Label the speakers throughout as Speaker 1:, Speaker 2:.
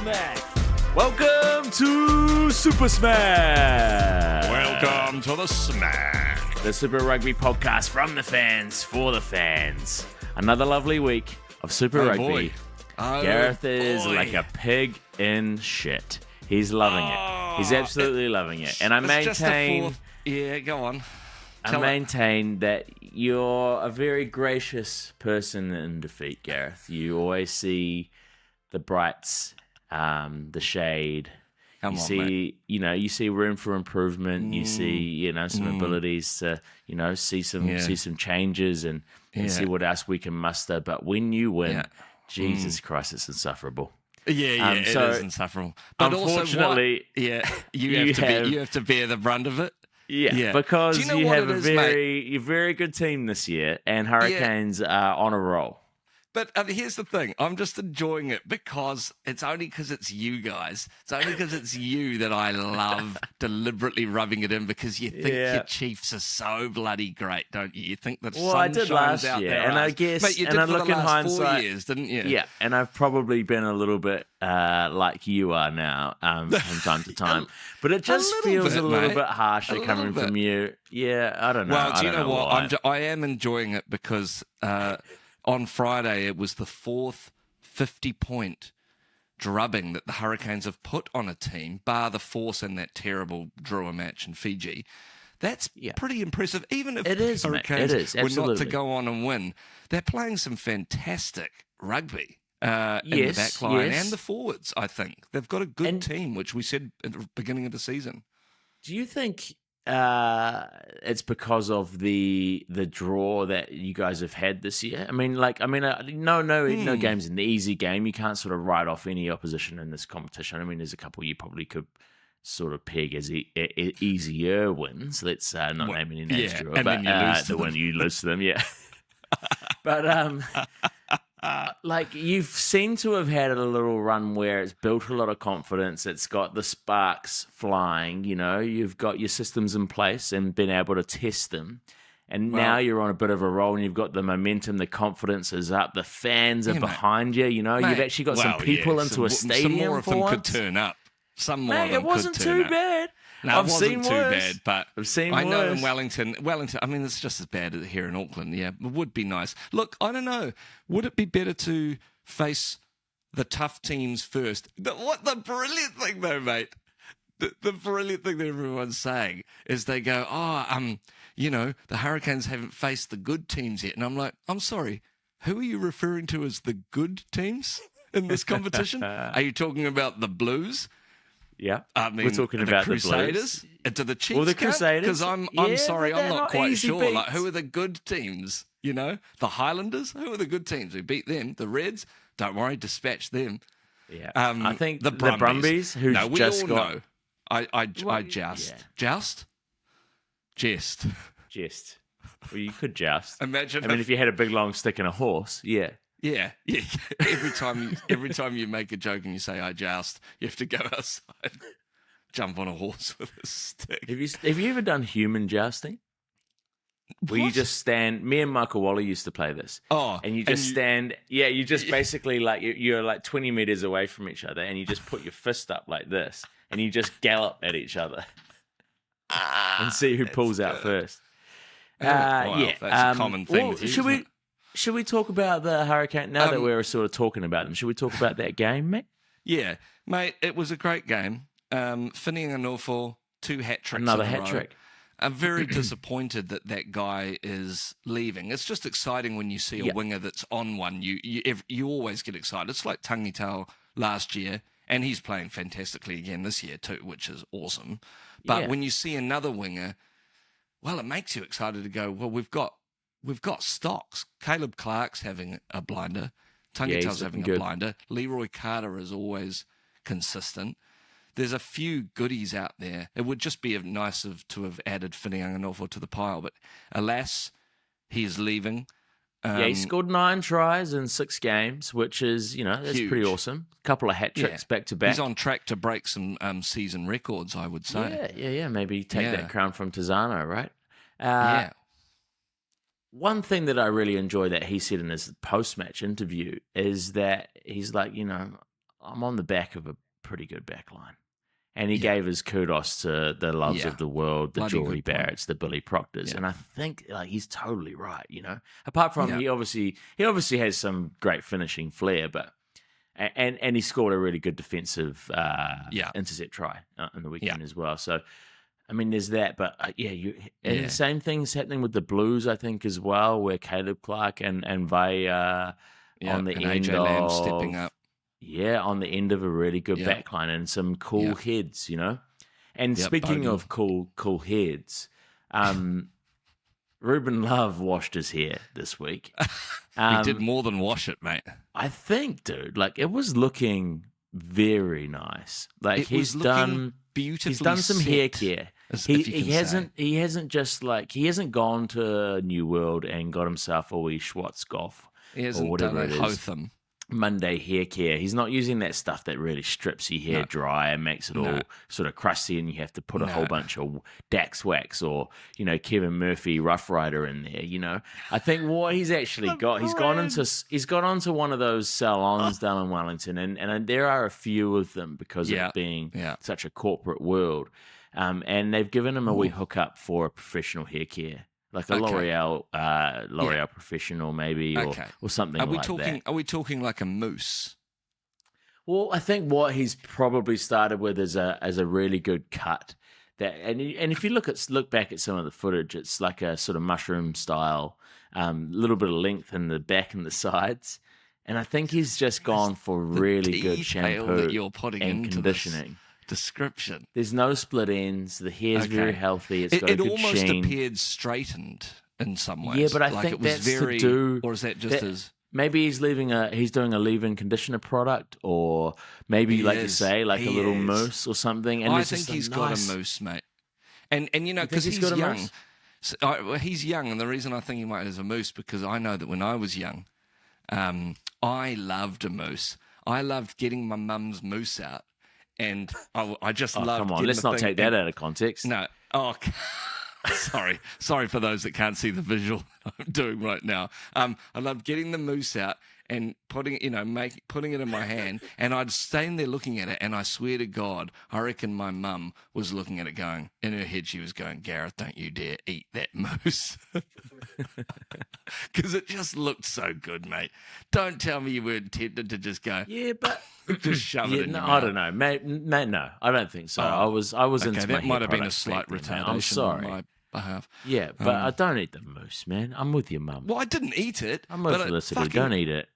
Speaker 1: Smack. Welcome to Super Smack.
Speaker 2: Welcome to the Smack.
Speaker 1: The Super Rugby podcast from the fans for the fans. Another lovely week of Super Rugby. Gareth is like a pig in shit. He's loving it. He's absolutely loving it. And I maintain...
Speaker 2: Yeah, go on.
Speaker 1: I maintain that you're a very gracious person in defeat, Gareth. You always see the brights, the shade. You see room for improvement. You see, some abilities to, see some changes and see what else we can muster. But when you win, Jesus Christ, it's insufferable.
Speaker 2: It is insufferable. But
Speaker 1: unfortunately,
Speaker 2: you have to bear the brunt of it.
Speaker 1: Yeah, because you have a very good team this year, and Hurricanes are on a roll.
Speaker 2: But here's the thing. I'm just enjoying it because it's you guys. It's only because it's you that I love deliberately rubbing it in because you think your Chiefs are so bloody great, don't you? You think that
Speaker 1: I did last year, and I guess,
Speaker 2: but you did for the last 4 years, didn't you?
Speaker 1: Yeah, and I've probably been a little bit like you are now from time to time. But it just feels a little bit harsher coming from you. Yeah, I don't know.
Speaker 2: Well, do you know what? I am enjoying it because... on Friday, it was the fourth 50-point drubbing that the Hurricanes have put on a team, bar the Force and that terrible Drua match in Fiji. That's pretty impressive. Even if the Hurricanes were not to go on and win, they're playing some fantastic rugby in the back line and the forwards, I think. They've got a good team, which we said at the beginning of the season.
Speaker 1: Do you think... it's because of the draw that you guys have had this year. No game's an easy game. You can't sort of write off any opposition in this competition. I mean, there's a couple you probably could sort of peg as easier wins. Let's not name any names, Drew,
Speaker 2: and
Speaker 1: but
Speaker 2: then you lose to them.
Speaker 1: when you lose to them, But you seem to have had a little run where it's built a lot of confidence. It's got the sparks flying, you've got your systems in place and been able to test them. And now you're on a bit of a roll and you've got the momentum, the confidence is up, the fans are behind you, you've actually got some people into a stadium.
Speaker 2: Some more of them could turn up.
Speaker 1: It wasn't too bad.
Speaker 2: No, it wasn't too bad, but
Speaker 1: I
Speaker 2: know in Wellington, I mean, it's just as bad here in Auckland. Yeah, it would be nice. Look, I don't know. Would it be better to face the tough teams first? The brilliant thing, though, mate, the brilliant thing that everyone's saying is they go, the Hurricanes haven't faced the good teams yet. And I'm like, I'm sorry, who are you referring to as the good teams in this competition? Are you talking about the Blues?
Speaker 1: Yeah,
Speaker 2: I mean,
Speaker 1: we're talking about
Speaker 2: Crusaders.
Speaker 1: The Blues.
Speaker 2: To the Chiefs,
Speaker 1: or the Crusaders.
Speaker 2: Because I'm sorry, I'm not quite sure.
Speaker 1: Beats.
Speaker 2: Like, who are the good teams? The Highlanders. Who are the good teams? We beat them. The Reds. Don't worry, dispatch them.
Speaker 1: Yeah, I think the Brumbies. Who
Speaker 2: we
Speaker 1: just
Speaker 2: all
Speaker 1: got.
Speaker 2: Know. I joust.
Speaker 1: Well, you could joust.
Speaker 2: Imagine.
Speaker 1: If you had a big long stick and a horse. Yeah.
Speaker 2: Yeah. Every time you make a joke and you say I joust, you have to go outside, jump on a horse with a stick.
Speaker 1: Have you ever done human jousting? Where you just stand. Me and Michael Waller used to play this.
Speaker 2: Oh,
Speaker 1: and you just stand. Yeah, you just basically you're like 20 meters away from each other, and you just put your fist up like this, and you just gallop at each other, and see who pulls out first.
Speaker 2: That's a common thing.
Speaker 1: Should we talk about the Hurricane now that we're sort of talking about them? Should we talk about that game, mate?
Speaker 2: Yeah, mate, it was a great game. Finney and Norfolk, 2 hat-tricks.
Speaker 1: Another hat-trick.
Speaker 2: I'm very disappointed that guy is leaving. It's just exciting when you see a winger that's on one. You always get excited. It's like Tangitau last year, and he's playing fantastically again this year too, which is awesome. But when you see another winger, well, it makes you excited to go, well, we've got stocks. Caleb Clark's having a blinder. Tangitau's having a blinder. Leroy Carter is always consistent. There's a few goodies out there. It would just be nice to have added Finney Anganofo to the pile, but alas, he is leaving.
Speaker 1: He scored 9 tries in 6 games, which is, that's
Speaker 2: huge.
Speaker 1: Pretty awesome. A couple of hat-tricks back to back.
Speaker 2: He's on track to break some season records, I would say.
Speaker 1: Yeah. Maybe take that crown from Tizano, right? One thing that I really enjoy that he said in his post-match interview is that he's like, I'm on the back of a pretty good backline. And he
Speaker 2: Yeah.
Speaker 1: gave his kudos to the Loves
Speaker 2: Yeah.
Speaker 1: of the world, the
Speaker 2: Bloody
Speaker 1: Geordie
Speaker 2: good point.
Speaker 1: Barretts, the Billy Proctors.
Speaker 2: Yeah.
Speaker 1: And I think he's totally right, Apart from
Speaker 2: Yeah.
Speaker 1: he obviously has some great finishing flair, but and he scored a really good defensive intercept try in the weekend as well. So I mean, there's that, but the same thing's happening with the Blues, I think, as well, where Caleb Clark and Vai on the
Speaker 2: and
Speaker 1: end
Speaker 2: AJ
Speaker 1: of
Speaker 2: Lamb stepping up.
Speaker 1: Yeah, on the end of a really good backline and some cool heads, And speaking of cool heads, Ruben Love washed his hair this week.
Speaker 2: He did more than wash it, mate.
Speaker 1: I think, dude, it was looking very nice. He's done some hair care. He hasn't gone to New World and got himself a wee Schwarzkopf or whatever it is.
Speaker 2: Hotham.
Speaker 1: Monday hair care. He's not using that stuff that really strips your hair dry and makes it all sort of crusty, and you have to put a whole bunch of Dax wax or Kevin Murphy Rough Rider in there. I think what he's actually got, he's gone onto one of those salons down in Wellington, and there are a few of them because of it being such a corporate world, and they've given him a wee hookup for a professional hair care. Like a L'Oreal professional, maybe, or something like that.
Speaker 2: Are we talking like a mousse?
Speaker 1: Well, I think what he's probably started with is a really good cut. And if you look back at some of the footage, it's like a sort of mushroom style, little bit of length in the back and the sides. And I think he's just gone for really good shampoo
Speaker 2: that you're putting
Speaker 1: and
Speaker 2: into
Speaker 1: conditioning.
Speaker 2: Description.
Speaker 1: There's no split ends. The hair's very healthy. It's got a good
Speaker 2: almost
Speaker 1: sheen.
Speaker 2: appeared straightened in some ways.
Speaker 1: Yeah, but I think
Speaker 2: it was
Speaker 1: that's
Speaker 2: very,
Speaker 1: to do.
Speaker 2: Or is that just as?
Speaker 1: Maybe he's doing a leave-in conditioner product, or maybe you say, a little mousse or something. And
Speaker 2: I think he's got a mousse, mate. And because he's young. So, he's young, and the reason I think he might have a mousse because I know that when I was young, I loved a mousse. I loved getting my mum's mousse out. And I just loved.
Speaker 1: Come on, let's not take that out of context.
Speaker 2: No. Oh, sorry for those that can't see the visual I'm doing right now. I loved getting the mousse out and putting it in my hand, and I'd stand there looking at it, and I swear to God, I reckon my mum was looking at it going, in her head she was going, Gareth, don't you dare eat that mousse. Because it just looked so good, mate. Don't tell me you weren't tempted to just go,
Speaker 1: but
Speaker 2: just shove it in your mouth.
Speaker 1: I don't know, mate, no, I don't think so. I was into my
Speaker 2: that might have been a
Speaker 1: hair
Speaker 2: slight
Speaker 1: product
Speaker 2: retardation
Speaker 1: I'm sorry.
Speaker 2: on my behalf.
Speaker 1: Yeah, but I don't eat the mousse, man. I'm with your mum.
Speaker 2: Well, I didn't eat it.
Speaker 1: I'm with Felicity. Don't eat it.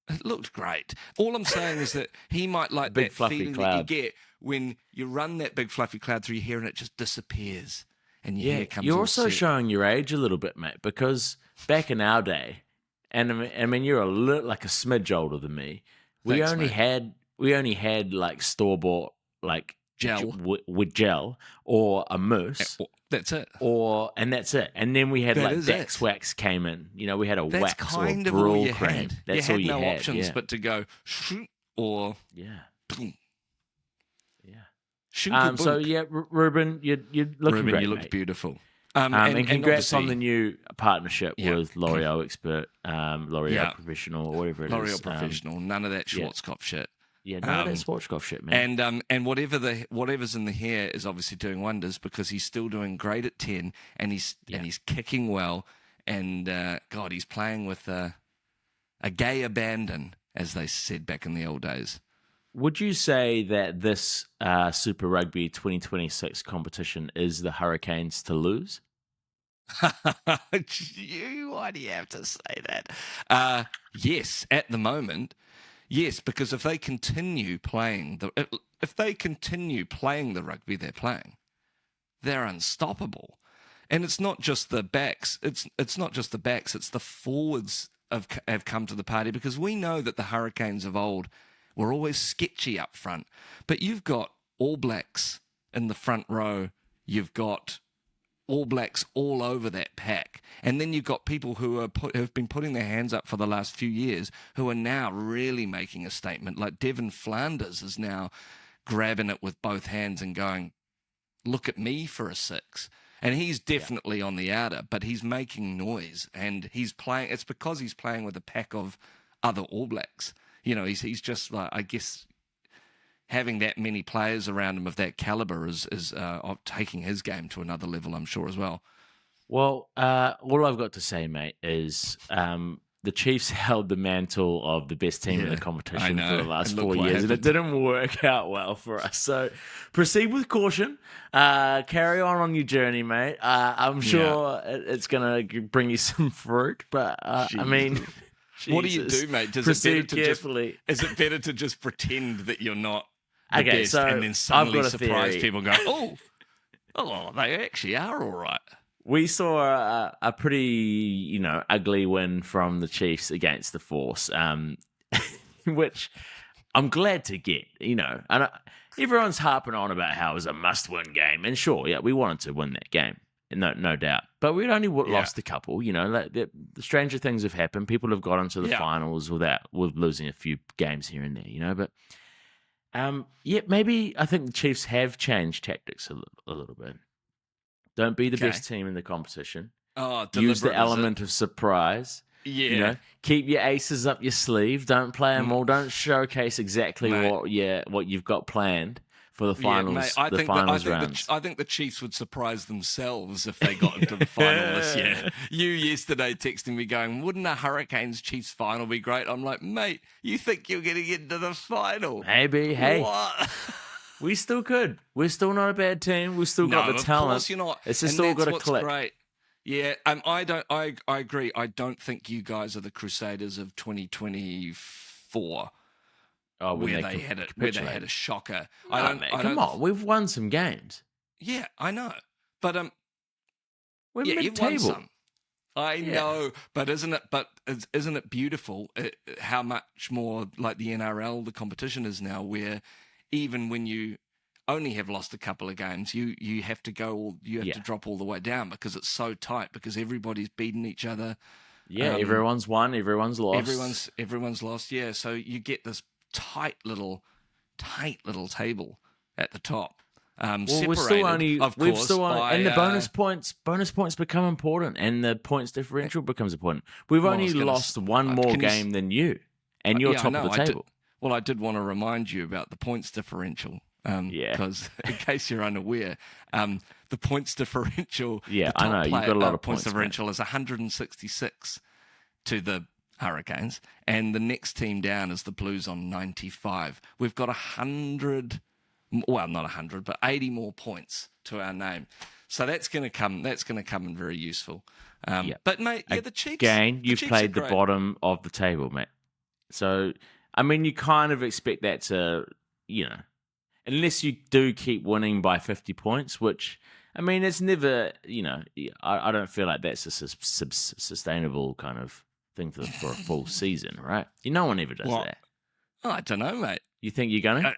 Speaker 2: It looked great. All I'm saying is that he might like
Speaker 1: big
Speaker 2: that
Speaker 1: fluffy
Speaker 2: feeling
Speaker 1: cloud.
Speaker 2: that you get when you run that big fluffy cloud through your hair and it just disappears and your hair comes
Speaker 1: You're
Speaker 2: all
Speaker 1: also
Speaker 2: set.
Speaker 1: showing your age a little bit, mate, because back in our day, and I mean you're like a smidge older than me. We
Speaker 2: Thanks,
Speaker 1: only
Speaker 2: mate.
Speaker 1: had like store-bought like
Speaker 2: Gel.
Speaker 1: with gel or a mousse.
Speaker 2: That's it.
Speaker 1: And that's it. And then we had
Speaker 2: That
Speaker 1: Dax wax came in. We had a
Speaker 2: That's
Speaker 1: wax
Speaker 2: kind
Speaker 1: or
Speaker 2: of all
Speaker 1: Brule
Speaker 2: you
Speaker 1: cream.
Speaker 2: had.
Speaker 1: That's
Speaker 2: you
Speaker 1: all
Speaker 2: had
Speaker 1: you
Speaker 2: no
Speaker 1: had.
Speaker 2: options but to go or
Speaker 1: yeah.
Speaker 2: So
Speaker 1: Ruben, you're looking great.
Speaker 2: You looked
Speaker 1: mate.
Speaker 2: beautiful.
Speaker 1: And congrats on the new partnership with L'Oreal Expert,
Speaker 2: Yeah.
Speaker 1: Professional, or whatever it is.
Speaker 2: L'Oreal Professional. None of that Schwarzkopf shit.
Speaker 1: Yeah, no, that's Schwarzkopf shit, man.
Speaker 2: And whatever's in the hair is obviously doing wonders because he's still doing great at 10 and he's kicking well and God, he's playing with a gay abandon, as they said back in the old days.
Speaker 1: Would you say that this Super Rugby 2026 competition is the Hurricanes to lose?
Speaker 2: Why do you have to say that? Yes, at the moment. Yes, because if they continue playing the rugby they're playing, they're unstoppable. And it's not just the backs. It's not just the backs. It's the forwards have come to the party because we know that the Hurricanes of old were always sketchy up front. But you've got All Blacks in the front row. You've got All Blacks all over that pack. And then you've got people who have been putting their hands up for the last few years who are now really making a statement. Like Devin Flanders is now grabbing it with both hands and going, look at me for a six. And he's definitely on the outer, but he's making noise. And he's playing. It's because he's playing with a pack of other All Blacks. He's just like, I guess having that many players around him of that caliber is taking his game to another level, I'm sure, as well.
Speaker 1: Well, all I've got to say, mate, is the Chiefs held the mantle of the best team in the competition for the last 4 years, and it didn't work out well for us. So proceed with caution. Carry on your journey, mate. I'm sure it's going to bring you some fruit, but I mean...
Speaker 2: What do you do, mate?
Speaker 1: Proceed carefully.
Speaker 2: Is it better to just pretend that you're not the best and then suddenly surprise people and go, oh, they actually are all right?
Speaker 1: We saw a pretty, ugly win from the Chiefs against the Force, which I'm glad to get, And everyone's harping on about how it was a must-win game. And sure, yeah, we wanted to win that game. No doubt. But we'd only lost a couple, the stranger things have happened. People have got into the finals with losing a few games here and there, But, maybe I think the Chiefs have changed tactics a little bit. Don't be the best team in the competition. Use the element of surprise.
Speaker 2: Yeah.
Speaker 1: Keep your aces up your sleeve. Don't play them all. Don't showcase exactly what you've got planned for the finals.
Speaker 2: Mate,
Speaker 1: Rounds.
Speaker 2: I think the Chiefs would surprise themselves if they got into the final this year. You yesterday texting me going, "Wouldn't a Hurricanes-Chiefs final be great?" I'm like, mate, you think you're going to get into the final?
Speaker 1: Maybe. Hey,
Speaker 2: what?
Speaker 1: We still could. We're still not a bad team. We've still got the talent.
Speaker 2: Of course you're not.
Speaker 1: It's just all got to click.
Speaker 2: Great. Yeah, I agree. I don't think you guys are the Crusaders of 2024.
Speaker 1: Oh,
Speaker 2: where they had a shocker.
Speaker 1: Come on, we've won some games.
Speaker 2: Yeah, I know, but
Speaker 1: we're
Speaker 2: you've won some. I know, but isn't it beautiful how much more like the NRL the competition is now, where even when you only have lost a couple of games, you have to to drop all the way down because it's so tight because everybody's beating each other.
Speaker 1: Yeah, everyone's won, everyone's lost.
Speaker 2: Everyone's lost. Yeah, so you get this tight little table at the top.
Speaker 1: We're still only,
Speaker 2: of course,
Speaker 1: and the bonus points become important, and the points differential becomes important. We've only lost one more game than you, and you're top of the table.
Speaker 2: I did want to remind you about the points differential. Because in case you're unaware, the points differential.
Speaker 1: Yeah, I know. You've got a lot of points
Speaker 2: differential is 166 to the Hurricanes, and the next team down is the Blues on 95. We've got 100, well, not 100, but 80 more points to our name. So that's going to come. That's going to come in very useful. But mate, the Chiefs.
Speaker 1: Again, you've played the bottom of the table, mate. So I mean, you kind of expect that to, unless you do keep winning by 50 points, which I mean, it's never, I don't feel like that's a sustainable kind of thing for a full season, right? No one ever does that.
Speaker 2: I don't know, mate.
Speaker 1: You think you're gonna?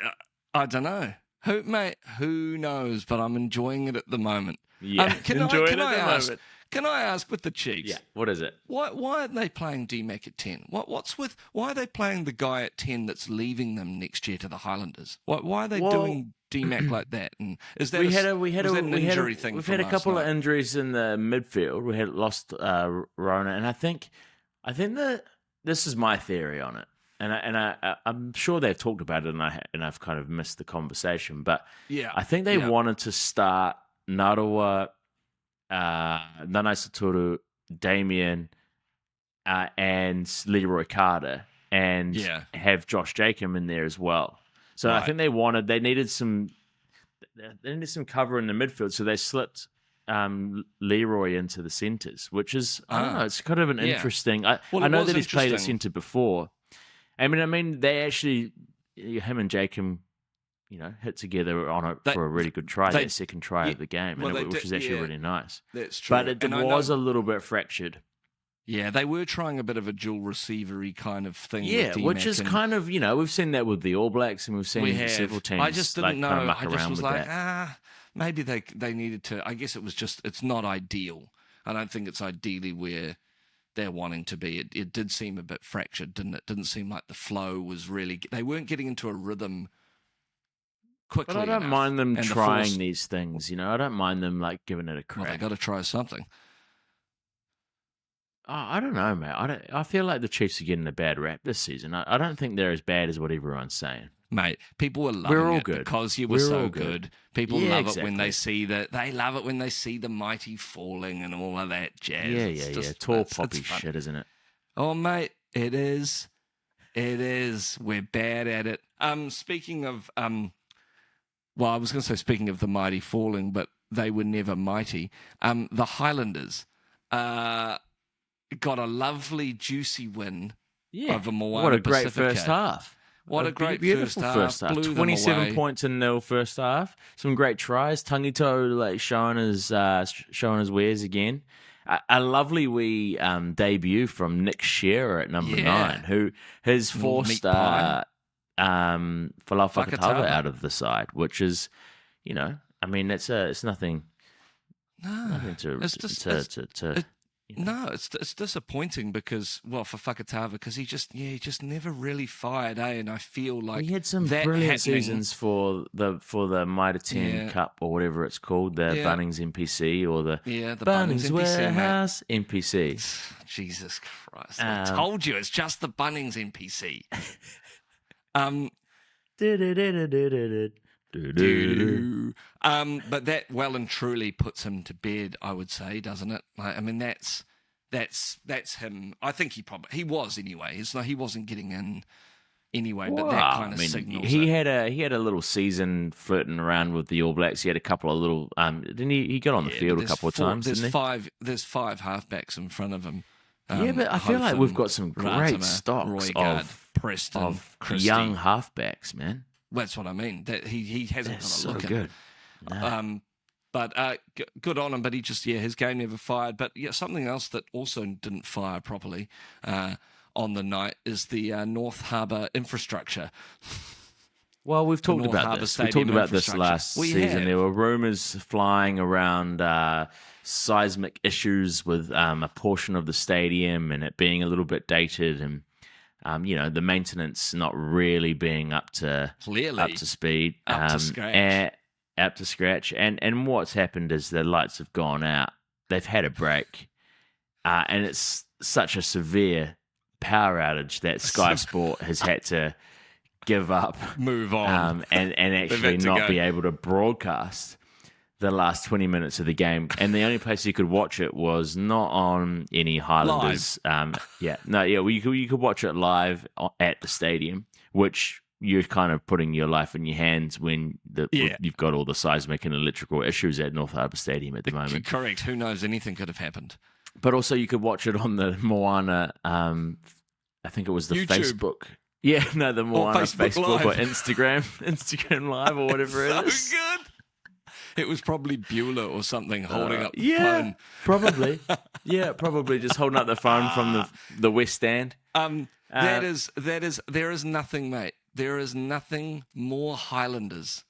Speaker 2: I don't know. Who knows? But I'm enjoying it at the moment.
Speaker 1: Yeah,
Speaker 2: Can I ask with the Chiefs?
Speaker 1: Yeah, what is it?
Speaker 2: Why aren't they playing D-Mac at 10? Why are they playing the guy at 10 that's leaving them next year to the Highlanders? Why are they doing D-Mac like that? And is that an injury thing?
Speaker 1: We've had a couple of injuries in the midfield. We had lost Rona, and I think that this is my theory on it, and I'm sure they've talked about it, and I've kind of missed the conversation, but I think they wanted to start Narawa, Nanai Satoru, Damien, and Leroy Carter, and have Josh Jacob in there as well. So I think they needed some cover in the midfield, so they slipped Leroy into the centres, which is I don't know, it's kind of an interesting. I know that he's played at centre before. I mean, they actually him and Jacob, hit together for a really good try, that second try of the game, which is actually really nice.
Speaker 2: That's true.
Speaker 1: But it was a little bit fractured.
Speaker 2: Yeah, they were trying a bit of a dual receiver-y kind of thing.
Speaker 1: Yeah, which is kind of, we've seen that with the All Blacks, and we've seen several teams.
Speaker 2: I just didn't know.
Speaker 1: Kind of muck
Speaker 2: I just
Speaker 1: around
Speaker 2: was
Speaker 1: with
Speaker 2: like,
Speaker 1: that.
Speaker 2: Maybe they needed to. I guess it's not ideal. I don't think it's ideally where they're wanting to be. It did seem a bit fractured, didn't it? Didn't seem like the flow was really. They weren't getting into a rhythm quickly.
Speaker 1: But I don't mind them trying these things. I don't mind them giving it a crack.
Speaker 2: Well, they got to try something.
Speaker 1: Oh, I don't know, mate. I feel like the Chiefs are getting a bad rap this season. I don't think they're as bad as what everyone's saying.
Speaker 2: Mate, people were
Speaker 1: We're
Speaker 2: loving
Speaker 1: all
Speaker 2: it
Speaker 1: good.
Speaker 2: because you were
Speaker 1: We're
Speaker 2: so
Speaker 1: all
Speaker 2: good. People
Speaker 1: Yeah,
Speaker 2: love it when they
Speaker 1: exactly.
Speaker 2: they love it when they see the mighty falling and all of that jazz.
Speaker 1: Yeah,
Speaker 2: It's
Speaker 1: yeah,
Speaker 2: just,
Speaker 1: yeah. Tall
Speaker 2: it's
Speaker 1: poppy
Speaker 2: fun.
Speaker 1: shit, isn't it?
Speaker 2: Oh, mate, it is. It is. We're bad at it. Speaking of, well, I was going to say speaking of the mighty falling, but they were never mighty. The Highlanders got a lovely, juicy win over Moana
Speaker 1: What a great
Speaker 2: Pacifica.
Speaker 1: first half.
Speaker 2: What a great
Speaker 1: beautiful
Speaker 2: first half. Blew
Speaker 1: 27
Speaker 2: them away.
Speaker 1: points in nil first half. Some great tries. Tangito like showing his wares again. A lovely wee debut from Nick Shearer at number 9, who has forced Falafel Fakatava out of the side, which is, I mean, it's nothing. Nothing to
Speaker 2: No, it's disappointing because, well, for Fakatava, because he just never really fired, And I feel like
Speaker 1: he had some
Speaker 2: that
Speaker 1: brilliant seasons for the Mitre 10 Cup or whatever it's called, the Bunnings NPC or the
Speaker 2: Bunnings NPC,
Speaker 1: Warehouse NPC.
Speaker 2: Jesus Christ! I told you, it's just the Bunnings NPC. But that well and truly puts him to bed, I would say, doesn't it? I mean, that's him. I think he was anyway. He wasn't getting in anyway, but that kind of signals
Speaker 1: he
Speaker 2: it.
Speaker 1: had a little season flirting around with the All Blacks. He had a couple of little didn't he got on the field a couple of times, didn't he?
Speaker 2: There's five halfbacks in front of him.
Speaker 1: But I feel like we've got some great
Speaker 2: Ratimer,
Speaker 1: stocks
Speaker 2: Roigard, Preston,
Speaker 1: of
Speaker 2: Christie.
Speaker 1: young halfbacks, man.
Speaker 2: That's what I mean. That he hasn't got a look at.
Speaker 1: Good.
Speaker 2: No. But good on him. But he just his game never fired. But something else that also didn't fire properly on the night is the North Harbour infrastructure.
Speaker 1: Well, we've talked about this. We talked about this last season. There were rumours flying around seismic issues with a portion of the stadium and it being a little bit dated and. The maintenance not really being up to speed,
Speaker 2: up to
Speaker 1: scratch. And what's happened is the lights have gone out. They've had a break, and it's such a severe power outage that Sky Sport has had to give up,
Speaker 2: move on,
Speaker 1: and actually not be able to broadcast the last 20 minutes of the game. And the only place you could watch it was not on any Highlanders. You could watch it live at the stadium, which you're kind of putting your life in your hands when you've got all the seismic and electrical issues at North Harbour Stadium at the moment.
Speaker 2: Correct. Who knows? Anything could have happened.
Speaker 1: But also you could watch it on the Moana, I think it was the
Speaker 2: YouTube.
Speaker 1: Facebook. Yeah, no, the Moana Facebook or Instagram Live or whatever it is.
Speaker 2: So good. It was probably Bueller or something holding up the phone.
Speaker 1: Probably. Probably just holding up the phone from the West Stand.
Speaker 2: There is nothing, mate. There is nothing more Highlanders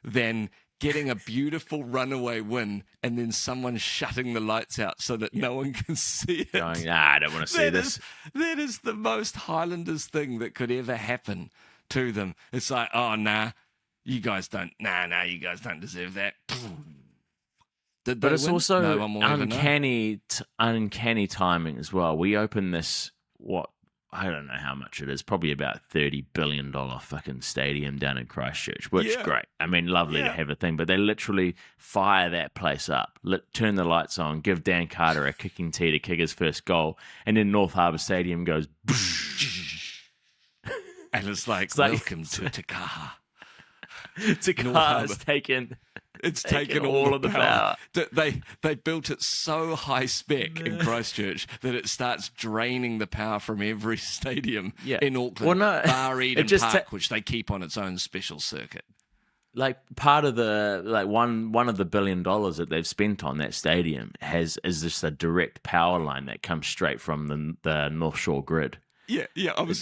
Speaker 2: than getting a beautiful runaway win and then someone shutting the lights out so that no one can see it.
Speaker 1: Going, I don't want to see this.
Speaker 2: That is the most Highlanders thing that could ever happen to them. It's like, oh, nah. You guys don't. You guys don't deserve that.
Speaker 1: But it's also uncanny timing as well. We open this, I don't know how much it is, probably about $30 billion fucking stadium down in Christchurch, which is great. I mean, lovely to have a thing, but they literally fire that place up, turn the lights on, give Dan Carter a kicking tee to kick his first goal, and then North Harbour Stadium goes,
Speaker 2: and it's like welcome to Takaha.
Speaker 1: Tahs taken all of the power.
Speaker 2: They built it so high spec in Christchurch that it starts draining the power from every stadium in Auckland, bar Eden Park, which they keep on its own special circuit.
Speaker 1: Like part of the one of the $1 billion that they've spent on that stadium is just a direct power line that comes straight from the North Shore grid. It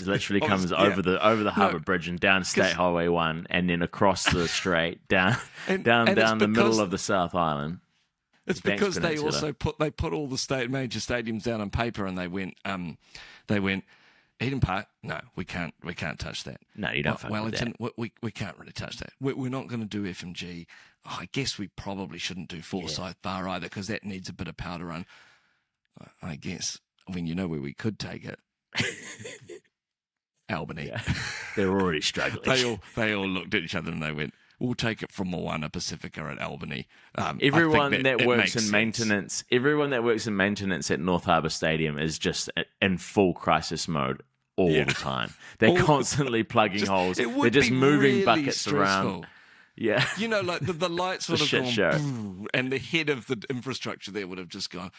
Speaker 1: literally comes over the Harbour Bridge and down State Highway 1 and then across the strait down the middle of the South Island.
Speaker 2: It's because they also put all the major stadiums down on paper and they went Eden Park. No, we can't touch that.
Speaker 1: No, you don't.
Speaker 2: Wellington, we can't really touch that. We're not going to do FMG. Oh, I guess we probably shouldn't do Forsyth Bar either because that needs a bit of power to run. I guess. I mean, you know where we could take it. Albany.
Speaker 1: Yeah. They're already struggling.
Speaker 2: They all looked at each other and they went, we'll take it from Moana Pacifica at Albany.
Speaker 1: Everyone that works in maintenance at North Harbour Stadium is just in full crisis mode all the time. They're constantly plugging holes. They're just moving really buckets stressful. Around. Yeah.
Speaker 2: You know, like the lights would have gone, and the head of the infrastructure there would have just gone,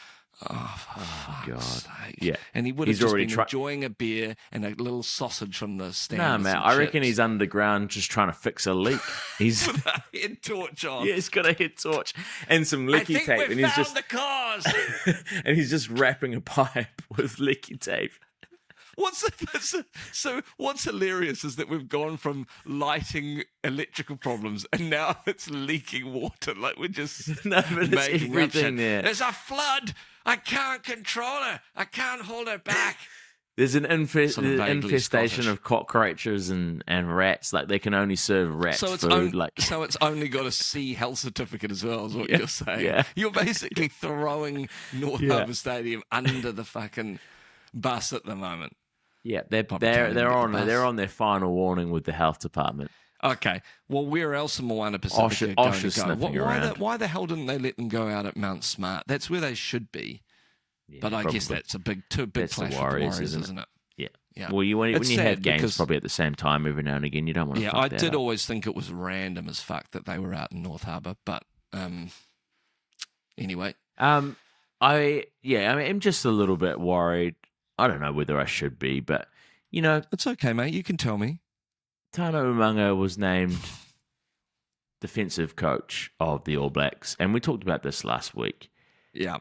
Speaker 2: oh God. Sake.
Speaker 1: Yeah.
Speaker 2: And he would have just been enjoying a beer and a little sausage from the stand.
Speaker 1: No, man, I reckon he's underground just trying to fix a leak. He's
Speaker 2: with a head torch on.
Speaker 1: Yeah, he's got a head torch and some licky tape.
Speaker 2: I think we found the cause.
Speaker 1: And he's just wrapping a pipe with licky tape.
Speaker 2: So what's hilarious is that we've gone from lighting electrical problems and now it's leaking water. Like we're just making everything there. There's a flood. I can't control her. I can't hold her back.
Speaker 1: There's an infestation of cockroaches and rats. Like they can only serve rat food.
Speaker 2: So it's only got a C health certificate as well, is what you're saying.
Speaker 1: Yeah.
Speaker 2: You're basically throwing North Harbour Stadium under the fucking bus at the moment.
Speaker 1: Yeah, they're on their final warning with the health department.
Speaker 2: Okay, well, where else in Moana Pacifica
Speaker 1: Osh is sniffing around.
Speaker 2: Why the hell didn't they let them go out at Mount Smart? That's where they should be. Yeah, but I guess that's a big clash with the Warriors, isn't it? Yeah.
Speaker 1: Well, when you have games probably at the same time every now and again, you don't want to.
Speaker 2: Yeah, I did always think it was random as fuck that they were out in North Harbour, but anyway.
Speaker 1: I'm just a little bit worried. I don't know whether I should be, but, you know...
Speaker 2: It's okay, mate. You can tell me.
Speaker 1: Tano Umaga was named defensive coach of the All Blacks, and we talked about this last week.
Speaker 2: Yeah.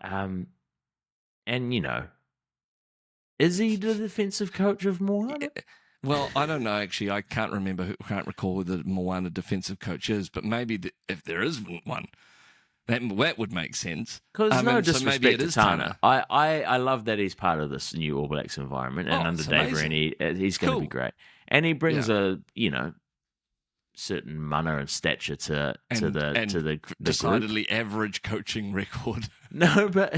Speaker 1: And, you know, is he the defensive coach of Moana?
Speaker 2: Well, I don't know, actually. I can't recall who the Moana defensive coach is, but maybe if there isn't one... That would make sense.
Speaker 1: Because no disrespect to Tana. I love that he's part of this new All Blacks environment, and under Dave Rennie, he's going to be great. And he brings a certain mana and stature to the
Speaker 2: decidedly
Speaker 1: group.
Speaker 2: Average coaching record.
Speaker 1: No, but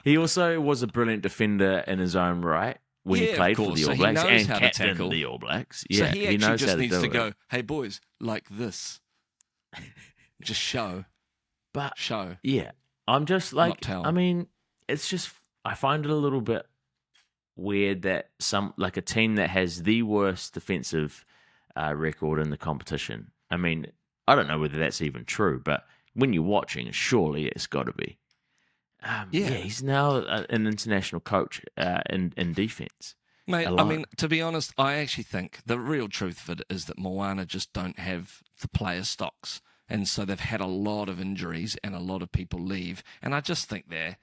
Speaker 1: he also was a brilliant defender in his own right when he played for the All Blacks and captained the All Blacks.
Speaker 2: Yeah, so he knows just needs to go, hey boys, like this. Just show.
Speaker 1: But
Speaker 2: show.
Speaker 1: Yeah. I'm just like, I mean, it's just, I find it a little bit weird that a team that has the worst defensive record in the competition. I mean, I don't know whether that's even true, but when you're watching, surely it's got to be. He's now an international coach in defense.
Speaker 2: Mate, I mean, to be honest, I actually think the real truth of it is that Moana just don't have the player stocks. And so they've had a lot of injuries and a lot of people leave. And I just think they're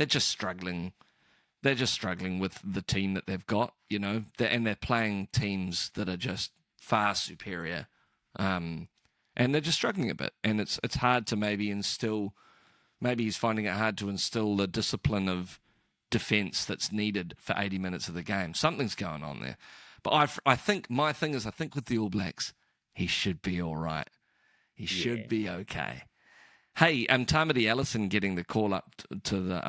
Speaker 2: just struggling. They're just struggling with the team that they've got, you know. And they're playing teams that are just far superior. And they're just struggling a bit. And it's hard to maybe he's finding it hard to instill the discipline of defence that's needed for 80 minutes of the game. Something's going on there. But I think my thing is, I think with the All Blacks, he should be all right. He should be okay. Hey, Tamati Ellison getting the call up to the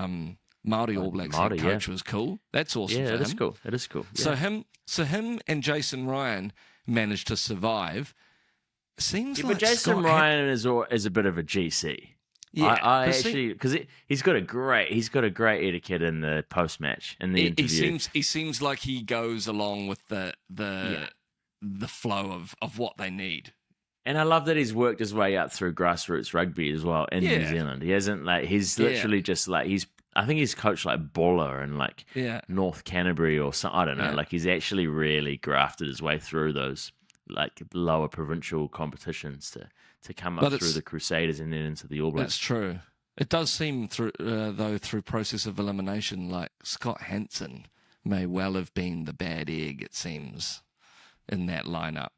Speaker 2: Māori All Blacks head coach was cool. That's awesome.
Speaker 1: Yeah,
Speaker 2: for him.
Speaker 1: It is cool.
Speaker 2: Yeah. So him and Jason Ryan managed to survive. Seems like
Speaker 1: but Jason Ryan is a bit of a GC. Yeah, I actually because he's got a great etiquette in the post match in the interview.
Speaker 2: He seems like he goes along with the flow of what they need.
Speaker 1: And I love that he's worked his way up through grassroots rugby as well in New Zealand. He hasn't he's literally just I think he's coached Buller and North Canterbury or something. I don't know. Like he's actually really grafted his way through those lower provincial competitions to come up through the Crusaders and then into the All Blacks.
Speaker 2: That's true. It does seem through process of elimination like Scott Hansen may well have been the bad egg, it seems, in that lineup.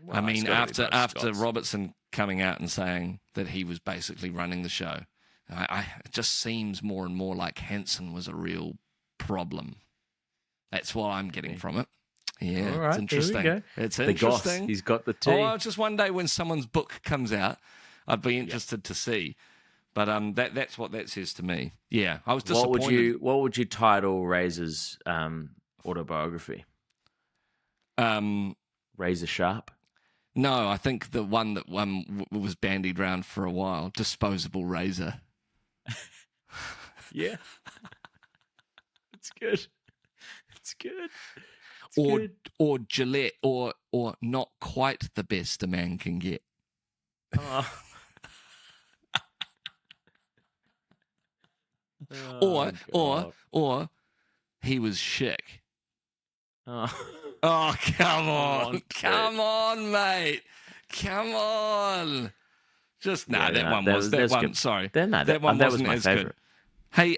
Speaker 2: Well, I mean, after Robertson coming out and saying that he was basically running the show, it just seems more and more like Hansen was a real problem. That's what I'm getting from it. Yeah,
Speaker 1: right,
Speaker 2: it's interesting. It's interesting.
Speaker 1: Goss, he's got the tea.
Speaker 2: Oh, just one day when someone's book comes out, I'd be interested to see. But that's what that says to me. Yeah, I was disappointed.
Speaker 1: What would you title Razor's autobiography? Razor sharp.
Speaker 2: No, I think the one that was bandied around for a while, disposable razor.
Speaker 1: Yeah. It's good. It's good.
Speaker 2: Or Gillette, or not quite the best a man can get.
Speaker 1: Oh.
Speaker 2: Or he was chic.
Speaker 1: Oh,
Speaker 2: Come on, mate. Come on. Just that one. Sorry, that one
Speaker 1: was
Speaker 2: wasn't
Speaker 1: my
Speaker 2: as
Speaker 1: favorite.
Speaker 2: Good. Hey,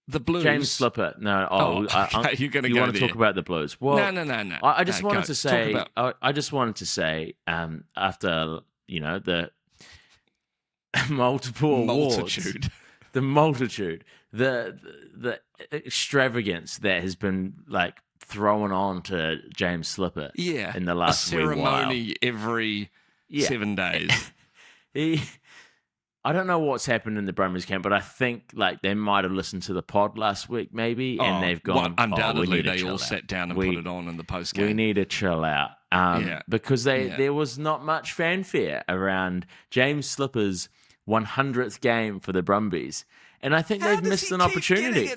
Speaker 2: the Blues.
Speaker 1: James Slipper. No.
Speaker 2: Okay. You're going to
Speaker 1: You
Speaker 2: go
Speaker 1: want to
Speaker 2: there.
Speaker 1: talk about the Blues? Well,
Speaker 2: no.
Speaker 1: I just wanted to say.
Speaker 2: I
Speaker 1: just wanted to say. After the multiple awards, the multitude, the extravagance that has been like thrown on to James Slipper.
Speaker 2: Yeah,
Speaker 1: in the last
Speaker 2: ceremony every 7 days.
Speaker 1: I don't know what's happened in the Brumbies camp, but I think like they might have listened to the pod last week, maybe, and they've gone.
Speaker 2: Undoubtedly, they all sat down and put it on in the post game.
Speaker 1: We need to chill out, because there was not much fanfare around James Slipper's 100th game for the Brumbies, and I think they've missed an opportunity.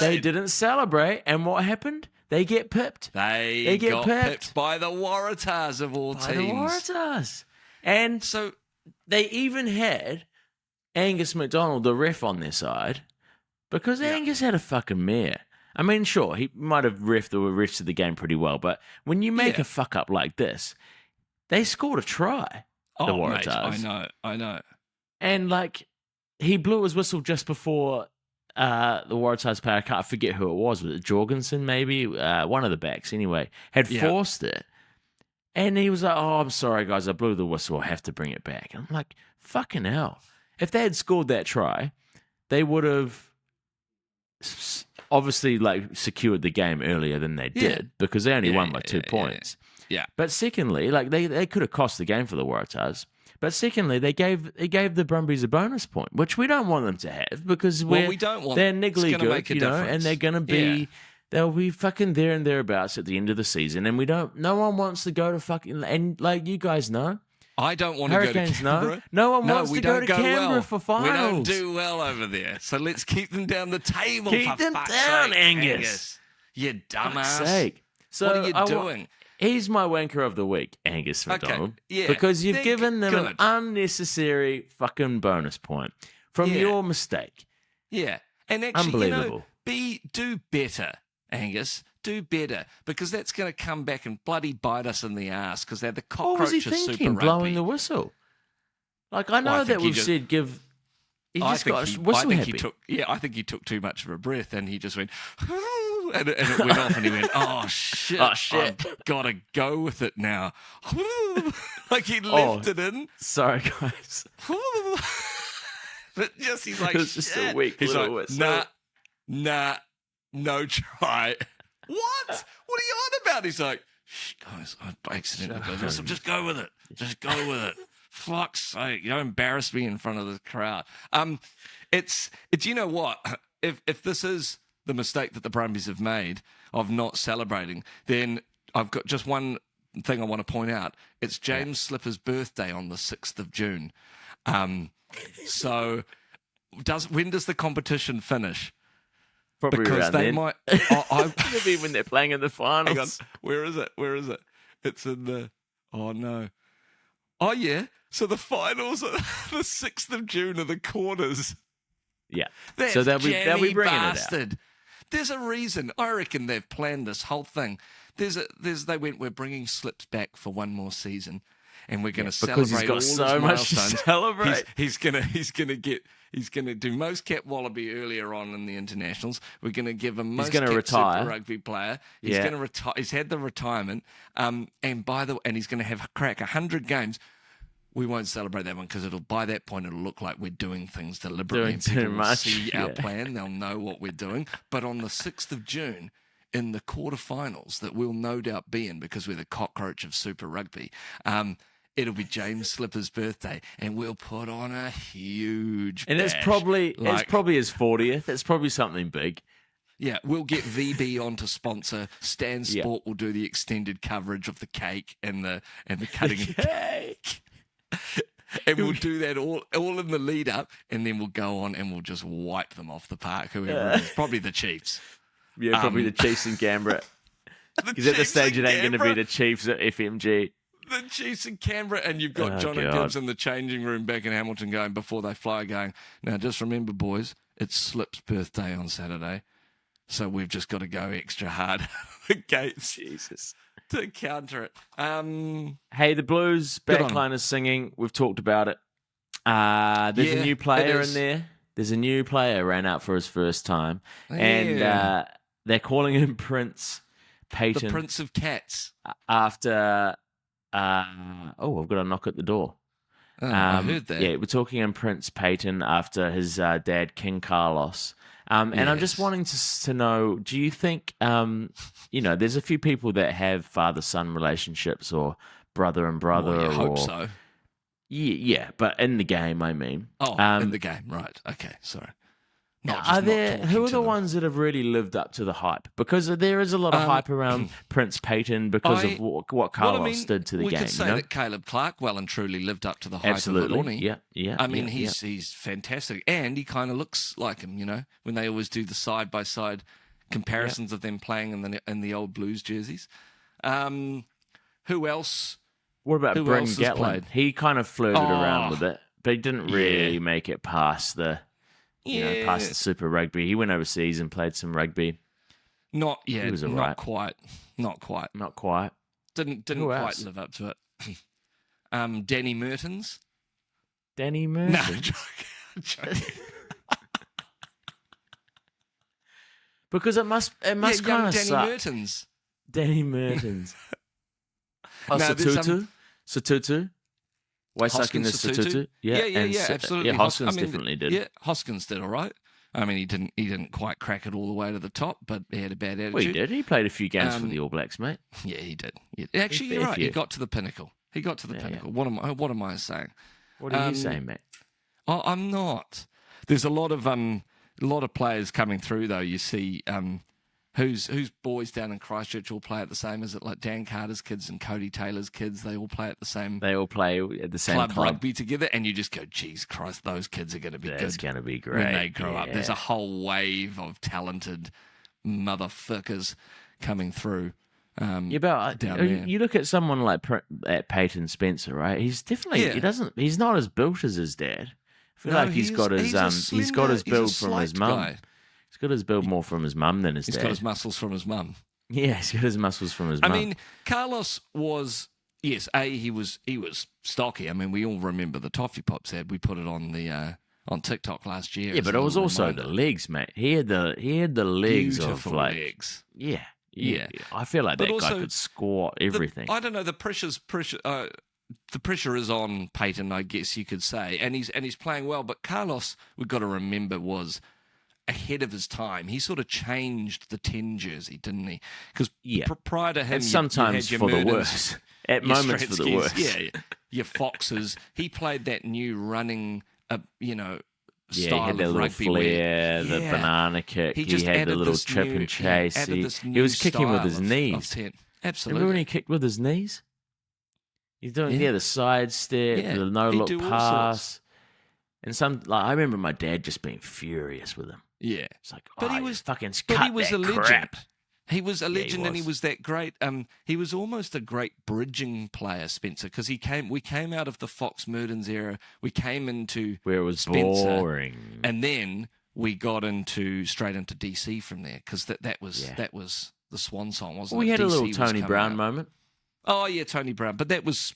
Speaker 1: They didn't celebrate, and what happened? They get pipped.
Speaker 2: They got pipped by the Waratahs of all teams.
Speaker 1: The Waratahs, and so they even had Angus McDonald, the ref, on their side, because Angus had a fucking mare. I mean, sure, he might have reffed the rest of the game pretty well, but when you make a fuck up like this, they scored a try. The Waratahs.
Speaker 2: Mate, I know.
Speaker 1: And like, he blew his whistle just before the Waratahs player, I can't forget who it was it Jorgensen, maybe? One of the backs, anyway, had forced it. And he was like, I'm sorry, guys, I blew the whistle, I have to bring it back. And I'm like, fucking hell. If they had scored that try, they would have obviously like secured the game earlier than they did because they only won by 2 points.
Speaker 2: Yeah.
Speaker 1: But secondly, like they could have cost the game for the Waratahs. But secondly, they gave the Brumbies a bonus point, which we don't want them to have because
Speaker 2: we don't want.
Speaker 1: They're niggly good, and they're going to be.
Speaker 2: Yeah.
Speaker 1: They'll be fucking there and thereabouts at the end of the season, and we don't. No one wants to go to fucking and like you guys know.
Speaker 2: I don't want to go to Canberra.
Speaker 1: No one wants to go to Canberra for finals.
Speaker 2: We don't do well over there, so let's keep them down the table.
Speaker 1: Keep them down, Angus.
Speaker 2: You dumbass.
Speaker 1: For sake. So
Speaker 2: what are you doing?
Speaker 1: He's my wanker of the week, Angus McDonald.
Speaker 2: Okay. Yeah.
Speaker 1: Because you've given them an unnecessary fucking bonus point from your mistake.
Speaker 2: Yeah. And actually,
Speaker 1: unbelievable.
Speaker 2: Do better, Angus. Do better, because that's going to come back and bloody bite us in the ass because they're the cockroaches.
Speaker 1: What was he thinking,
Speaker 2: Super Rugby.
Speaker 1: blowing the whistle? Like, I know that we've said give... He just got whistle happy.
Speaker 2: I think he took too much of a breath and he just went... and it went off and he went, oh, shit. I've got to go with it now. Like he left it in.
Speaker 1: Sorry, guys.
Speaker 2: But just, he's like,
Speaker 1: it's just a weak little whistle.
Speaker 2: Nah, no try. What? What are you on about? He's like, shh, guys, I accidentally blew this. Just go with it. Just go with it. Fuck's sake, don't embarrass me in front of the crowd. It's you know what? If this is the mistake that the Brumbies have made of not celebrating, then I've got just one thing I want to point out. It's James Slipper's birthday on the 6th of June. So when does the competition finish?
Speaker 1: Probably
Speaker 2: because
Speaker 1: around
Speaker 2: they
Speaker 1: then.
Speaker 2: might.
Speaker 1: Maybe when they're playing in the finals.
Speaker 2: Hang on. Where is it? It's in the. Oh no. Oh yeah. So the finals are the 6th of June are the quarters.
Speaker 1: Yeah.
Speaker 2: That's
Speaker 1: so they'll be bringing
Speaker 2: bastard.
Speaker 1: it out.
Speaker 2: There's a reason. I reckon they've planned this whole thing. They went, we're bringing Slips back for one more season, and we're going to celebrate
Speaker 1: because he's got
Speaker 2: all
Speaker 1: so
Speaker 2: his
Speaker 1: much
Speaker 2: milestones.
Speaker 1: To celebrate.
Speaker 2: He's going to do most cap wallaby earlier on in the internationals. We're going to give him most cap
Speaker 1: retire.
Speaker 2: Super Rugby player. He's going to retire. He's had the retirement. And he's going to have crack 100 games. We won't celebrate that one because by that point it'll look like we're doing things deliberately.
Speaker 1: Doing too
Speaker 2: People will
Speaker 1: much.
Speaker 2: see our plan. They'll know what we're doing. But on the 6th of June, in the quarterfinals that we'll no doubt be in because we're the cockroach of Super Rugby, it'll be James Slipper's birthday, and we'll put on a huge
Speaker 1: and
Speaker 2: bash.
Speaker 1: it's probably his 40th. It's probably something big.
Speaker 2: Yeah, we'll get VB on to sponsor. Stan Sport will do the extended coverage of the cake and the cutting of the cake. And we'll do that all in the lead up, and then we'll go on and we'll just wipe them off the park, whoever it is. Probably the Chiefs.
Speaker 1: Yeah, probably the Chiefs and Canberra. Because at the stage it ain't going to be the Chiefs at FMG.
Speaker 2: The Chiefs in Canberra, and you've got John Gibbs in the changing room back in Hamilton going, before they fly, going, now just remember, boys, it's Slip's birthday on Saturday, so we've just got to go extra hard against Jesus to counter it.
Speaker 1: Hey, the Blues backline is singing. We've talked about it. There's a new player in there. There's a new player ran out for his first time, and they're calling him Prince Peyton.
Speaker 2: The Prince of Cats.
Speaker 1: After... I've got a knock at the door.
Speaker 2: I heard that.
Speaker 1: Yeah, we're talking in Prince Peyton after his dad, King Carlos. And I'm just wanting to know, do you think, there's a few people that have father-son relationships or brother and brother.
Speaker 2: I hope so.
Speaker 1: Yeah, but in the game, I mean.
Speaker 2: In the game, right. Okay, sorry.
Speaker 1: Who are the ones that have really lived up to the hype? Because there is a lot of hype around Prince Peyton because of what Carlos did to the game.
Speaker 2: We could say that Caleb Clark well and truly lived up to the hype of Lonnie.
Speaker 1: Yeah.
Speaker 2: I mean, he's fantastic, and he kind of looks like him. When they always do the side by side comparisons of them playing in the old Blues jerseys. Who else?
Speaker 1: What about Bryn Gatland? He kind of flirted around with it, but he didn't really make it past the. Past the Super Rugby. He went overseas and played some rugby.
Speaker 2: Not quite.
Speaker 1: Didn't
Speaker 2: quite live up to it. Danny Mertens.
Speaker 1: Danny Mertens?
Speaker 2: No, joking.
Speaker 1: Because it must kind of
Speaker 2: Danny
Speaker 1: suck.
Speaker 2: Mertens.
Speaker 1: Danny Mertens. Satutu? Waisakin Satutu?
Speaker 2: Yeah, absolutely.
Speaker 1: Yeah, Hoskins definitely did.
Speaker 2: Yeah, Hoskins did all right. I mean, he didn't quite crack it all the way to the top, but he had a bad attitude.
Speaker 1: Well, he did. He played a few games for the All Blacks, mate.
Speaker 2: Yeah, he did. Actually, you're right. He got to the pinnacle. Pinnacle. Yeah. What am I saying?
Speaker 1: What are you saying, mate?
Speaker 2: I'm not. There's a lot of players coming through, though. You see, whose boys down in Christchurch all play at the same? Is it like Dan Carter's kids and Cody Taylor's kids? They all play at the same.
Speaker 1: They all play at the same club
Speaker 2: rugby together, and you just go, "Geez, Christ, those kids are going to be good.
Speaker 1: It's going to be great
Speaker 2: when they grow up." There's a whole wave of talented motherfuckers coming through. Down there.
Speaker 1: You look at someone like Peyton Spencer, right? He's definitely he's not as built as his dad. I feel like he's got his build from his mum. He's got his build more from his mum than his dad.
Speaker 2: He's got his muscles from his mum.
Speaker 1: Yeah, he's got his muscles from his mum.
Speaker 2: I mean, Carlos was, yes, he was stocky. I mean, we all remember the Toffee Pops ad. We put it on the on TikTok last year.
Speaker 1: Yeah, but it was also the legs, mate. He had the legs.
Speaker 2: Beautiful
Speaker 1: of like
Speaker 2: legs.
Speaker 1: Yeah. I feel like
Speaker 2: but
Speaker 1: that
Speaker 2: also,
Speaker 1: guy could score everything.
Speaker 2: I don't know. The pressure is on Peyton, I guess you could say, and he's playing well. But Carlos, we've got to remember, was ahead of his time. He sort of changed the 10 jersey, didn't he? Because prior to him,
Speaker 1: and sometimes
Speaker 2: you had
Speaker 1: for
Speaker 2: your
Speaker 1: the worse. At moments for the worse.
Speaker 2: Yeah, your Foxes. He played that new running, style
Speaker 1: he had that
Speaker 2: of
Speaker 1: little
Speaker 2: rugby.
Speaker 1: Flare, the banana kick. He had the little trip and chase. He was kicking with his knees.
Speaker 2: Absolutely.
Speaker 1: Remember when he kicked with his knees? He's doing the side step, the no-look pass. And I remember my dad just being furious with him.
Speaker 2: Yeah.
Speaker 1: It's like,
Speaker 2: he was
Speaker 1: a
Speaker 2: legend.
Speaker 1: crap.
Speaker 2: He was a legend, and he was that great. He was almost a great bridging player, Spencer, because we came out of the Fox Murdens era. We came into
Speaker 1: where it was
Speaker 2: Spencer,
Speaker 1: boring,
Speaker 2: and then we got straight into DC from there, because that was the swan song, wasn't it?
Speaker 1: We had
Speaker 2: DC
Speaker 1: a little Tony Brown moment.
Speaker 2: Oh yeah, Tony Brown, but that was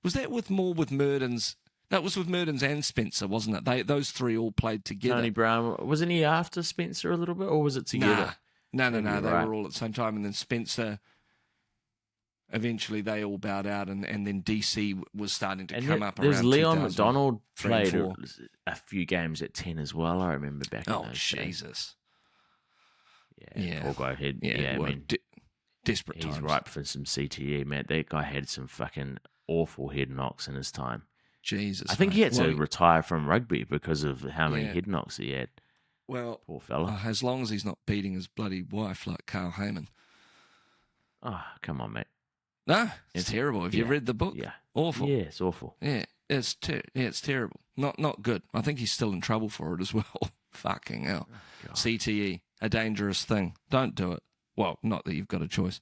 Speaker 2: that with Murdens. That was with Murdens and Spencer, wasn't it? Those three all played together.
Speaker 1: Tony Brown, wasn't he after Spencer a little bit, or was it together?
Speaker 2: No. They were all at the same time, and then Spencer. Eventually, they all bowed out, and then DC was starting to come up.
Speaker 1: There's
Speaker 2: around
Speaker 1: Leon McDonald played
Speaker 2: 4.
Speaker 1: a few games at 10 as well. I remember back in those
Speaker 2: Jesus!
Speaker 1: Days. Yeah, poor guy had.
Speaker 2: I mean, desperate times.
Speaker 1: He's ripe for some CTE, man. That guy had some fucking awful head knocks in his time.
Speaker 2: Jesus,
Speaker 1: I think he had to retire from rugby because of how many head knocks he had.
Speaker 2: Well,
Speaker 1: Poor fella.
Speaker 2: as long as he's not beating his bloody wife like Carl Heyman.
Speaker 1: Oh, come on, mate.
Speaker 2: No, it's terrible. Have you read the book?
Speaker 1: Yeah.
Speaker 2: Awful.
Speaker 1: Yeah, it's awful.
Speaker 2: Yeah, it's terrible. Not good. I think he's still in trouble for it as well. Fucking hell.
Speaker 1: Oh,
Speaker 2: CTE, a dangerous thing. Don't do it. Well, not that you've got a choice.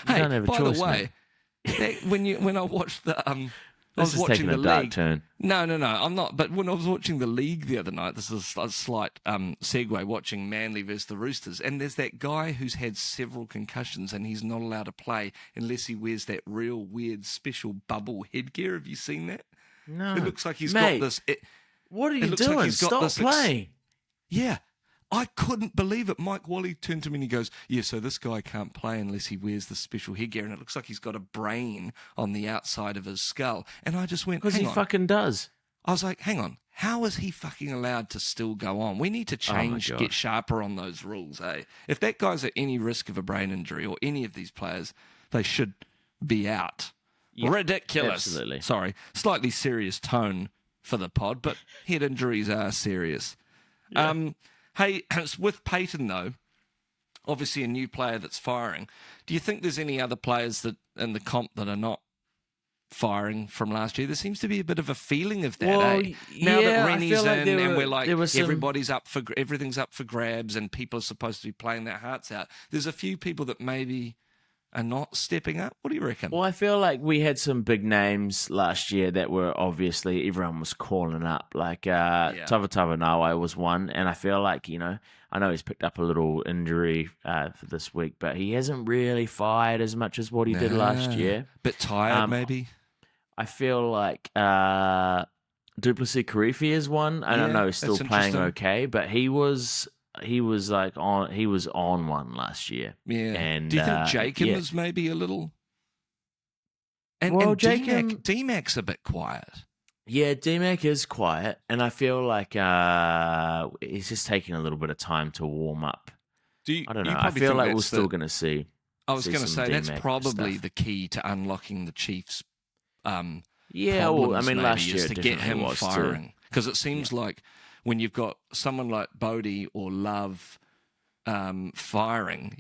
Speaker 1: You don't have a
Speaker 2: by
Speaker 1: choice,
Speaker 2: the way, when I watched the I was watching the
Speaker 1: dark
Speaker 2: league.
Speaker 1: Turn.
Speaker 2: No, I'm not. But when I was watching the league the other night, this is a slight segue, watching Manly versus the Roosters, and there's that guy who's had several concussions and he's not allowed to play unless he wears that real weird special bubble headgear. Have you seen that?
Speaker 1: No.
Speaker 2: It looks like he's
Speaker 1: Mate,
Speaker 2: got this.
Speaker 1: What are you
Speaker 2: looks
Speaker 1: doing?
Speaker 2: like he's got
Speaker 1: Stop
Speaker 2: this
Speaker 1: playing.
Speaker 2: Yeah. I couldn't believe it. Mike Wally turned to me and he goes, yeah, so this guy can't play unless he wears the special headgear, and it looks like he's got a brain on the outside of his skull. And I just went,
Speaker 1: Because he fucking does.
Speaker 2: I was like, hang on, how is he fucking allowed to still go on? We need to change, get sharper on those rules, eh? If that guy's at any risk of a brain injury, or any of these players, they should be out. Yeah, ridiculous.
Speaker 1: Absolutely.
Speaker 2: Sorry, slightly serious tone for the pod, but head injuries are serious. Yeah. Hey, with Peyton, though, obviously a new player that's firing, do you think there's any other players that in the comp that are not firing from last year? There seems to be a bit of a feeling of that, Now that Rennie's in and we're like, everybody's everything's up for grabs and people are supposed to be playing their hearts out, there's a few people that maybe are not stepping up. What do you reckon?
Speaker 1: Well, I feel like we had some big names last year that were obviously everyone was calling up. Like Tava Nawai was one, and I feel like, I know he's picked up a little injury for this week, but he hasn't really fired as much as what he did last year.
Speaker 2: Bit tired, maybe.
Speaker 1: I feel like Duplessis Karifi is one. I don't know, he's still playing okay, but he was on one last year.
Speaker 2: Yeah.
Speaker 1: And
Speaker 2: do you think Jacob is maybe a little? And
Speaker 1: Jacob,
Speaker 2: D-Mac's a bit quiet.
Speaker 1: Yeah, D-Mac is quiet, and I feel like he's just taking a little bit of time to warm up. I don't know. I feel like we're still going to see.
Speaker 2: I was going to say
Speaker 1: D-Mac
Speaker 2: that's probably
Speaker 1: stuff.
Speaker 2: the key to unlocking the Chiefs.
Speaker 1: Yeah, well, I mean, last year
Speaker 2: is to get him firing, because it seems like when you've got someone like Bodie or Love firing,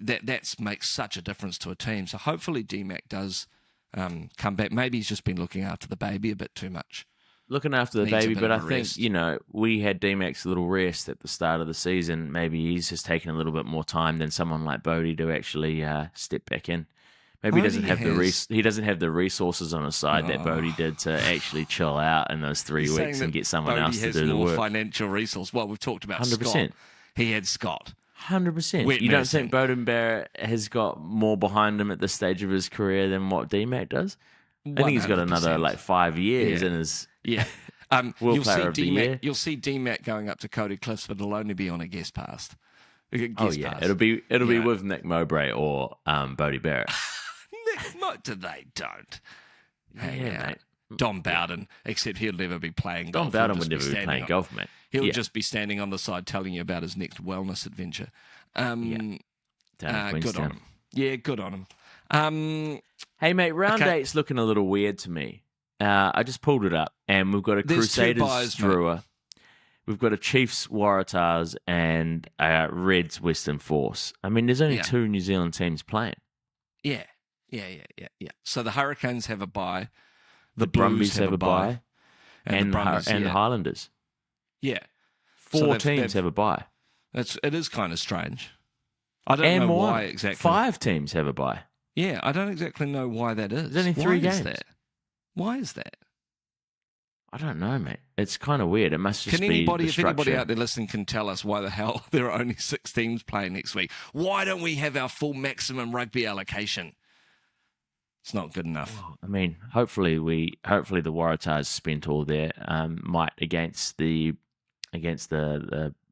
Speaker 2: that makes such a difference to a team. So hopefully D-Mac does come back. Maybe he's just been looking after the baby a bit too much.
Speaker 1: Looking after the baby, but I think, we had D-Mac's little rest at the start of the season. Maybe he's just taking a little bit more time than someone like Bodie to actually step back in. Maybe he doesn't have the resources on his side that Bodie did to actually chill out in those 3 weeks and get someone else to do the work.
Speaker 2: Financial resource. Well, we've talked about
Speaker 1: 100%.
Speaker 2: Scott. He had Scott.
Speaker 1: 100%. You don't think Beauden Barrett has got more behind him at this stage of his career than what D-Mac does? I think he's got another 5 years in his World Player of the Year.
Speaker 2: You'll see D-Mac going up to Cody Cliffs, but it'll only be on a guest pass.
Speaker 1: Pass. It'll be with Nick Mowbray or Bodie Barrett.
Speaker 2: They don't. Mate. Don Bowden, except he'll never be playing golf.
Speaker 1: Don Bowden would never be playing golf, mate.
Speaker 2: He'll just be standing on the side telling you about his next wellness adventure. Good on him. Yeah, good on him.
Speaker 1: Hey, mate, round 8's looking a little weird to me. I just pulled it up, and we've got a Crusaders Drua. We've got a Chiefs Waratahs and a Reds Western Force. I mean, there's only 2 New Zealand teams playing.
Speaker 2: Yeah. So the Hurricanes have a bye. The
Speaker 1: Brumbies have a bye.
Speaker 2: And
Speaker 1: the Highlanders.
Speaker 2: Yeah.
Speaker 1: 4 teams have a bye.
Speaker 2: It is kind of strange. I don't know why exactly.
Speaker 1: 5 teams have a bye.
Speaker 2: Yeah, I don't exactly know why that is.
Speaker 1: There's only 3 games.
Speaker 2: Why is that?
Speaker 1: I don't know, mate. It's kind of weird. It must just be
Speaker 2: if anybody out there listening can tell us why the hell there are only 6 teams playing next week, why don't we have our full maximum rugby allocation? It's not good enough.
Speaker 1: Well, I mean, hopefully the Waratahs spent all their might against the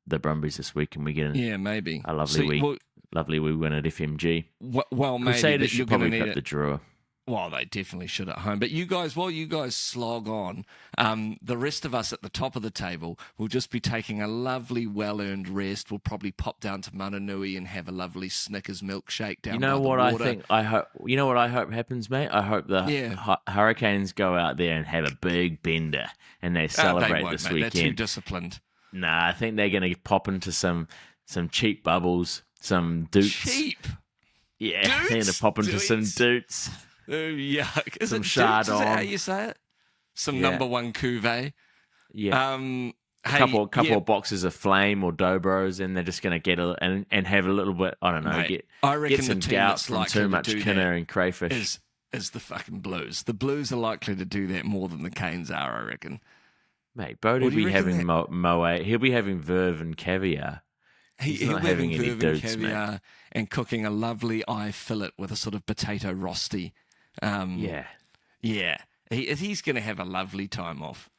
Speaker 1: Brumbies this week, and we get
Speaker 2: maybe
Speaker 1: a lovely win at FMG.
Speaker 2: Well, maybe
Speaker 1: Crusaders should probably put the Drua.
Speaker 2: Well, they definitely should at home. But while you guys slog on, the rest of us at the top of the table will just be taking a lovely, well-earned rest. We'll probably pop down to Mananui and have a lovely Snickers milkshake down by the water.
Speaker 1: You know what I hope happens, mate? I hope the Hurricanes go out there and have a big bender and they celebrate this weekend.
Speaker 2: They're too disciplined.
Speaker 1: Nah, I think they're going to pop into some cheap bubbles, some doots.
Speaker 2: Cheap?
Speaker 1: Yeah,
Speaker 2: Doots?
Speaker 1: they're going to pop into some doots.
Speaker 2: Oh, yuck. Is
Speaker 1: some
Speaker 2: it
Speaker 1: Chardon.
Speaker 2: Doots? Is that how you say it? Some number one cuvee.
Speaker 1: Yeah. A couple of boxes of Flame or Dobros, and they're just going to get and have a little bit, I don't know,
Speaker 2: Mate, I reckon
Speaker 1: get some
Speaker 2: the team
Speaker 1: gout
Speaker 2: that's
Speaker 1: from
Speaker 2: likely
Speaker 1: too much
Speaker 2: to do
Speaker 1: kinner and crayfish.
Speaker 2: Is the fucking Blues. The Blues are likely to do that more than the Canes are, I reckon.
Speaker 1: Mate, Bodie will be having moe. He'll be having verve and caviar. He'll not having any doots, mate.
Speaker 2: And cooking a lovely eye fillet with a sort of potato rosti. Yeah. He's going to have a lovely time off.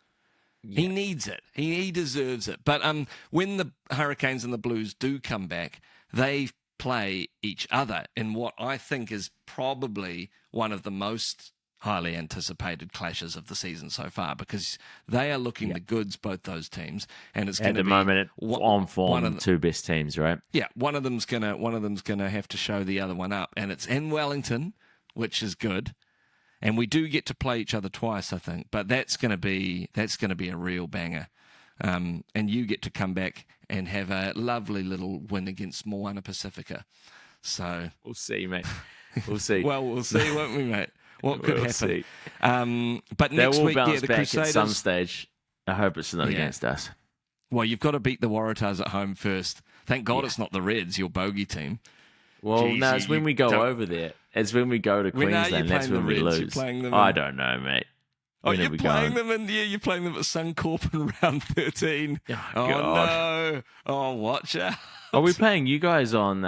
Speaker 2: Yeah. He needs it. He deserves it. But when the Hurricanes and the Blues do come back, they play each other in what I think is probably one of the most highly anticipated clashes of the season so far, because they are looking the goods, both those teams, and it's going to be
Speaker 1: at the moment on form, two best teams, right?
Speaker 2: Yeah, one of them's gonna have to show the other one up, and it's in Wellington, which is good. And we do get to play each other twice, I think, but that's gonna be a real banger. And you get to come back and have a lovely little win against Moana Pacifica. So
Speaker 1: we'll see, mate. We'll see.
Speaker 2: Well, we'll see, won't we, mate? What could happen?
Speaker 1: See.
Speaker 2: But next
Speaker 1: week,
Speaker 2: the
Speaker 1: back
Speaker 2: Crusaders
Speaker 1: at some stage. I hope it's not against us.
Speaker 2: Well, you've got to beat the Waratahs at home first. Thank God it's not the Reds, your bogey team.
Speaker 1: Well, no, it's when we go over there. It's when we go to Queensland. That's when we lose. I don't know, mate.
Speaker 2: You're playing them you're playing them at Suncorp in round 13.
Speaker 1: Oh, God.
Speaker 2: No. Oh, watch out.
Speaker 1: Are we playing you guys on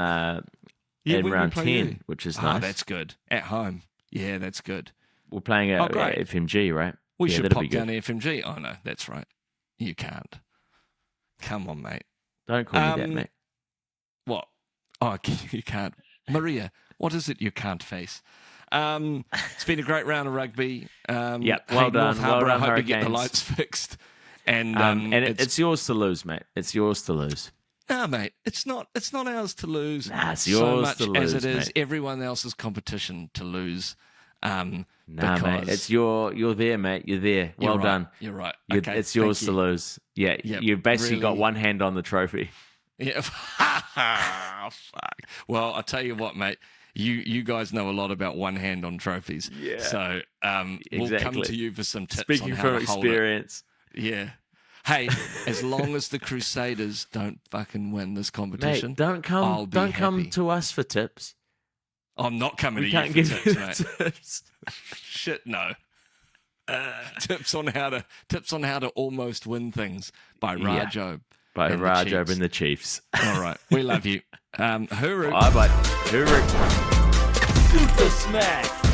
Speaker 1: in round 10, which is nice?
Speaker 2: Oh, that's good. At home. Yeah, that's good.
Speaker 1: We're playing at FMG, right?
Speaker 2: We should pop down to FMG. Oh, no, that's right. You can't. Come on, mate.
Speaker 1: Don't call me that, mate.
Speaker 2: What? Oh, you can't. Maria, what is it you can't face? It's been a great round of rugby.
Speaker 1: Yep, well done.
Speaker 2: North Harbour,
Speaker 1: well done,
Speaker 2: I hope
Speaker 1: Hurricanes.
Speaker 2: you get the lights fixed. And
Speaker 1: it's yours to lose, mate. It's yours to lose.
Speaker 2: No, mate, it's not ours to lose.
Speaker 1: Nah, it's yours
Speaker 2: so much
Speaker 1: to lose,
Speaker 2: as it is
Speaker 1: mate.
Speaker 2: everyone else's competition to lose.
Speaker 1: Mate, it's you're there, mate. You're there. Well done.
Speaker 2: You're right.
Speaker 1: It's yours to lose. Yeah, you've basically got one hand on the trophy.
Speaker 2: Yeah. Fuck. Well, I'll tell you what, mate. You guys know a lot about one hand on trophies.
Speaker 1: Yeah.
Speaker 2: So we'll come to you for some tips.
Speaker 1: Speaking
Speaker 2: on how
Speaker 1: from
Speaker 2: to hold
Speaker 1: experience.
Speaker 2: it. Yeah. Hey, as long as the Crusaders don't fucking win this competition,
Speaker 1: mate, don't come to us for tips.
Speaker 2: I'm not coming
Speaker 1: to
Speaker 2: you
Speaker 1: for
Speaker 2: tips, mate.
Speaker 1: Tips.
Speaker 2: Shit, no. Tips on how to almost win things by Rajob.
Speaker 1: By Rajob and the Chiefs.
Speaker 2: All right, we love you. Hooroo.
Speaker 1: Bye bye. Hooroo.
Speaker 3: Super Smack.